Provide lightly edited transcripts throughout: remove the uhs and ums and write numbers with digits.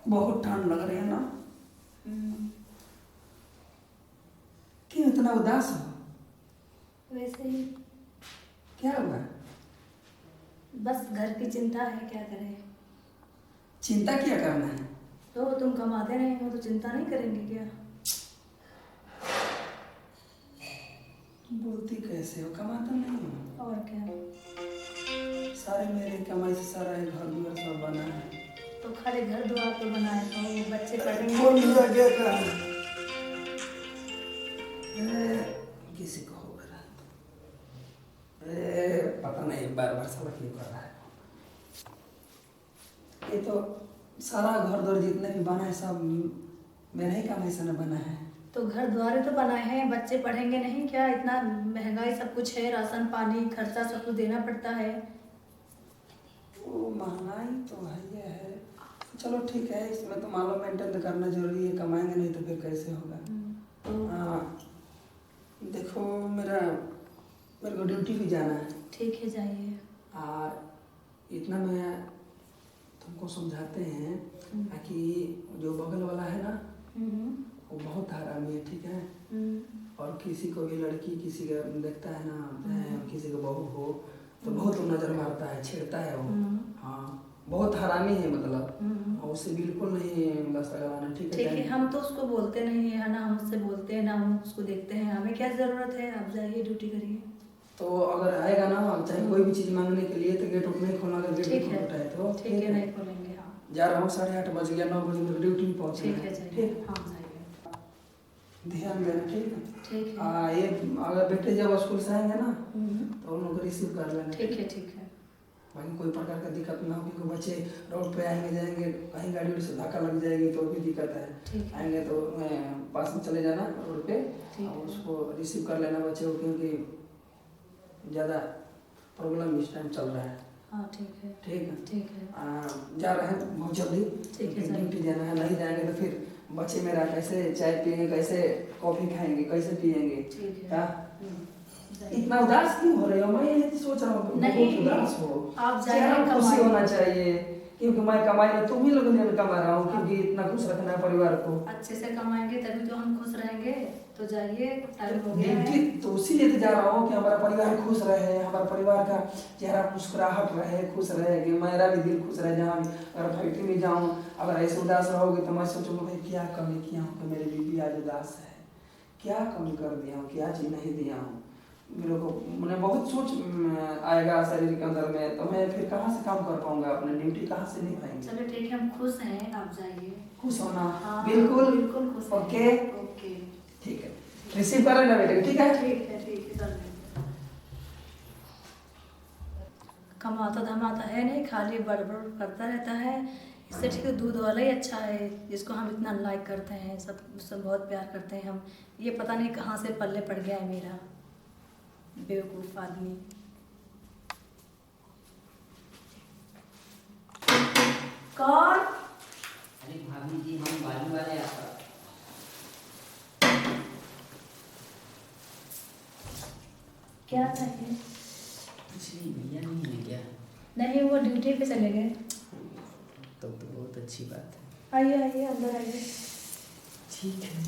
बहुत ठंड लग रही है ना। हम्म, क्यों इतना उदास हो? वैसे ही। क्या हुआ? बस घर की चिंता है, क्या करें। चिंता क्या करना है? तो तुम कमाते नहीं हो तो चिंता नहीं करेंगे क्या? बोलती कैसे हो, कमाता नहीं हो? और क्या। सारे मेरे कमाई से सारा ये घर द्वार सब बना है। तो खाली घर द्वार तो बनाए हो, बच्चे पढ़ेंगे फोन तो। लिया गया था। किसी को हो रहा है, पता नहीं बार बार सब क्यों कर रहा है। ये तो सारा घर द्वार जितने भी बना है सब मेरे ही कमाई से न बना है। तो घर द्वार ही तो बनाए हैं, बच्चे पढ़ेंगे नहीं क्या? इतना महंगाई सब कुछ है, राशन पानी खर्चा सब कुछ देना पड़ता है। वो महंगाई तो है ये है। चलो ठीक है, इसमें तो मालूम मेंटेन तो करना जरूरी है, कमाएंगे नहीं तो फिर कैसे होगा। तो देखो मेरे को ड्यूटी भी जाना है। ठीक है, जाइए। और इतना मैं तुमको समझाते हैं कि जो बगल वाला है ना वो बहुत हरामी है, ठीक है। और किसी को भी लड़की किसी का देखता है ना, किसी को बहू हो तो बहुत वो नज़र मारता है, छेड़ता है वो। हाँ, बहुत हरामी है मतलब। और उससे बिल्कुल नहीं रास्ता लगाना, ठीक है। ठीक है, हम तो उसको बोलते नहीं है ना, हम उससे बोलते हैं ना, हम उसको देखते हैं, हमें क्या ज़रूरत है। आप जाइए, ड्यूटी करिए। तो अगर आएगा ना चाहे कोई भी चीज़ मांगने के लिए तो गेट उठ नहीं खोलना, अगर गेट ठीक भी है, खोलता है तो ठीक है, नहीं खोलेंगे। हाँ, जा रहा हूँ, 8:30 बज गया, 9 बजे मेरे ड्यूटी में पहुँचना ठीक है, है। जाइए। ठीक, हाँ, जाइए। ध्यान देना, ठीक है। ठीक है। ये अगर बेटे जब स्कूल से आएंगे ना तो उन लोग को रिसीव कर लेना। ठीक है, ठीक है। बाकी कोई प्रकार का दिक्कत ना हो, क्योंकि बच्चे रोड पे आएंगे जाएंगे, कहीं गाड़ी उड़ी से धक्का लग जाएगी तो भी दिक्कत है। ठीक है, आएंगे तो पास में चले जाना रोड पे ठीक और है। उसको रिसीव कर लेना बच्चे को, क्योंकि ज़्यादा प्रॉब्लम इस टाइम चल रहा है। हाँ, ठीक है, ठीक है। ठीक है। जा रहे हैं बहुत जल्दी, ठीक है, ड्यूटी जाना है। नहीं जाएंगे तो फिर बच्चे मेरा कैसे चाय पियेंगे, कैसे कॉफ़ी खाएंगे, कैसे पियेंगे। ठीक है। क्या जाइए। इतना उदास क्यों हो रहे हो? मैं यही सोच रहा हूँ नहीं, बहुत उदास हो। आप जाइए, चेहरा खुशी कमाइए। होना चाहिए, क्योंकि मैं कमाई में तुम ही लोग ने कमा रहा हूँ, क्योंकि इतना खुश रखना है परिवार को। अच्छे से कमाएंगे तभी तो हम खुश रहेंगे। तो जाइए, टाइम हो गया है। ड्यूटी तो इसीलिए तो जा रहा हूँ कि हमारा परिवार खुश रहे, हमारा परिवार का चेहरा मुस्कुराहट रहे, खुश रहे, कि मेरा भी दिल खुश रहे। जहाँ भी अगर फैक्ट्री में जाऊँ अगर ऐसे उदास रहोगे तो मैं सोचूंगा भाई क्या कमी किया हूँ कि मेरी बीवी आज उदास है, क्या कमी कर दिया हूँ, क्या चीज़ नहीं दिया हूँ। मेरे को मैंने बहुत सोच आएगा शरीर के अंदर में, तो मैं फिर कहाँ से काम कर पाऊंगा, अपने ड्यूटी कहाँ से नहीं पाएंगे। चलो ठीक है, हम खुश हैं, आप जाइए। खुश होना। हाँ, बिल्कुल बिल्कुल खुश हैं। ओके, ओके, ठीक है। रिसीव कर लेना बेटे, ठीक है। ठीक है, ठीक है, कर लेंगे। कमाता धमाता है नहीं, खाली बड़बड़ करता रहता है। इससे ठीक है दूध वाला ही अच्छा है, जिसको हम इतना लाइक करते हैं, सब उससे बहुत प्यार करते हैं हम। ये पता नहीं कहाँ से पल्ले पड़ गया है मेरा बेवकूफ़ आदमी। कौन? अरे भाभी जी, हम बाजू वाले आपका। क्या चाहिए? कुछ नहीं, भैया नहीं है क्या? नहीं, वो ड्यूटी पे चले गए। तब तो बहुत अच्छी बात है। आइए आइए, अंदर आइए। ठीक है,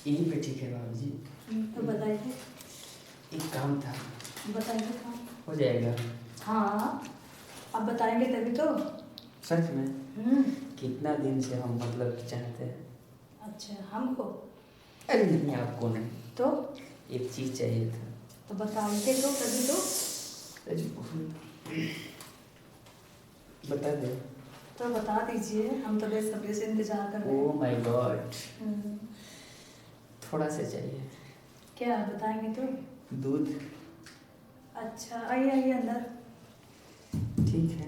यहीं पे ठीक है भाभी जी। तो बताइए। एक काम था। बताइए काम। हो जाएगा? हाँ, आप बताएंगे तभी तो। सच में? कितना दिन से हम मतलब कि चाहते हैं। अच्छा, हमको? अरे नहीं, आपको नहीं। तो एक चीज़ चाहिए था। तो बताएंगे तो तभी तो। बता दे। तो बता दीजिए, हम तो बेसब्री से इंतजार कर रहे हैं। ओह माय गॉड, हम्म, थोड़ा सा चाहिए। क्या बताएंगे तो? दूध। अच्छा, आइए आइए अंदर। ठीक है,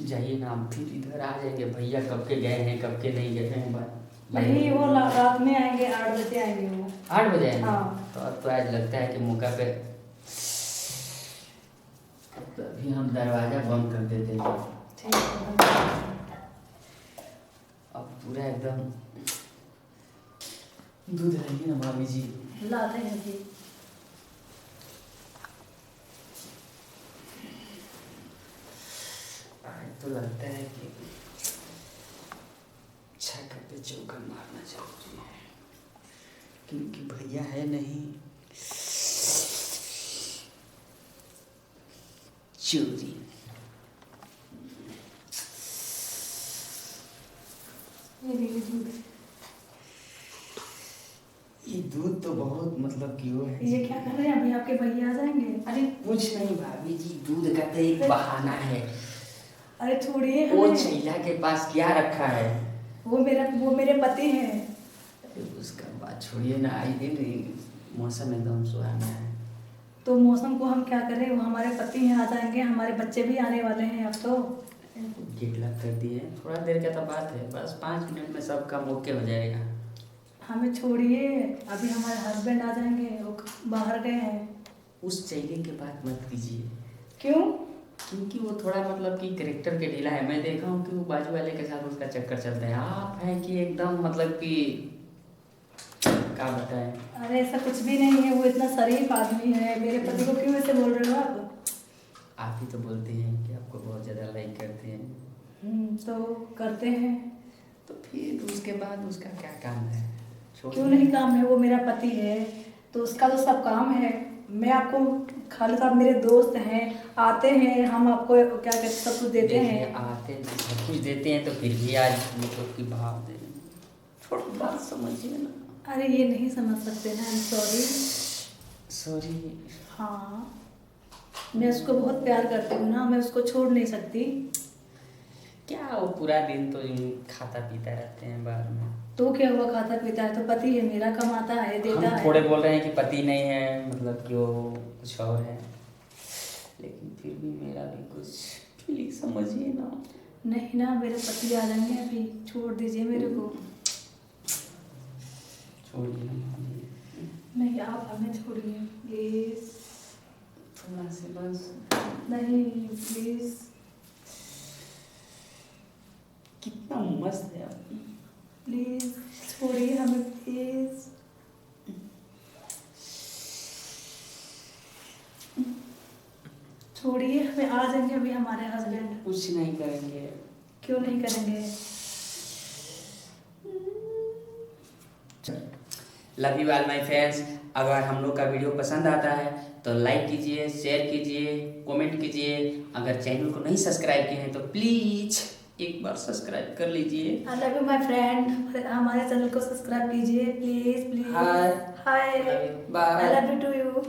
जाइए ना, हम फिर इधर आ जाएंगे। भैया कब के गए हैं, कब के नहीं गए हैं बात। नहीं, वो रात में आएंगे, 8 बजे आएंगे वो। 8 बजे आएंगे? हाँ। तो अब तो आज लगता है कि मौका पे तो अभी हम दरवाज़ा बंद कर देते हैं। ठीक है, अब पूरा एकदम दूध रहेगी ना भाभी जी? लाते हैं जी। आज तो लगता है कि पे चौका मारना जरूरी है क्योंकि भैया है नहीं। चोरी ये दूध तो बहुत मतलब कि वो है। ये क्या कर रहे हैं? अभी आपके भैया आ जाएंगे। अरे कुछ नहीं भाभी जी, दूध का तो एक बहाना है। अरे छोड़िए वो हमें। चैला के पास क्या रखा है? वो मेरे पति हैं। अरे उसका बात छोड़िए ना, आई दिन मौसम एकदम सुहाना है। तो मौसम को हम क्या करें, वो हमारे पति हैं, आ जाएंगे, हमारे बच्चे भी आने वाले हैं अब तो। गेट लॉक कर दिए, थोड़ा देर का तो बात है, बस 5 मिनट में सब काम ओके हो जाएगा। हमें छोड़िए, अभी हमारे हस्बैंड आ जाएंगे, वो बाहर गए हैं। उस चैले के बात मत कीजिए। क्यों? क्योंकि वो थोड़ा मतलब कि करेक्टर के ढीला है। मैं देखा हूँ कि वो बाजू वाले के साथ उसका चक्कर चलता है। आप हैं कि एकदम मतलब कि क्या बताएं। अरे ऐसा कुछ भी नहीं है, वो इतना शरीफ आदमी है। मेरे पति को क्यों ऐसे बोल रहे हो आप? आप ही तो बोलते हैं कि आपको बहुत ज़्यादा लाइक करते हैं। तो करते हैं। तो फिर उसके बाद उसका क्या काम है? क्यों नहीं काम है? वो मेरा पति है तो उसका तो सब काम है। मैं आपको खाली, तो आप मेरे दोस्त हैं, आते हैं, हम आपको क्या कहते सब कुछ देते हैं। आते हैं सब कुछ देते हैं तो फिर भी आज मतलब कि भाव दे रहे हैं। थोड़ा बात समझिए ना। अरे ये नहीं समझ सकते ना, आई एम सॉरी। सॉरी। हाँ, मैं उसको बहुत प्यार करती हूँ ना, मैं उसको छोड़ नहीं सकती। क्या वो पूरा दिन तो यूं खाता पीता रहते हैं बाहर में। तो क्या हुआ, खाता पीता है तो पति है मेरा, कमाता है, देता हम है। थोड़े बोल रहे हैं कि पति नहीं है, मतलब कि वो कुछ और है, लेकिन फिर भी मेरा भी कुछ फीलिंग समझिए ना। नहीं ना, मेरे पति आ जाएंगे अभी, छोड़ दीजिए मेरे को। छोड़िए ना। नहीं, आप हमें छोड़िए प्लीज। थोड़ा से बस। नहीं प्लीज। कितना मस्त है आप। प्लीज छोड़िए हमें प्लीज। छोड़िए हमें, आ जाएंगे अभी हमारे हस्बैंड। कुछ नहीं करेंगे। क्यों नहीं करेंगे? Love you all my friends. अगर हम लोग का वीडियो पसंद आता है तो लाइक कीजिए, शेयर कीजिए, कमेंट कीजिए। अगर चैनल को नहीं सब्सक्राइब किए हैं तो प्लीज़ एक बार सब्सक्राइब कर लीजिए। I love you my friend, हमारे चैनल को सब्सक्राइब कीजिए please please. Hi. Hi, bye. I love you too you.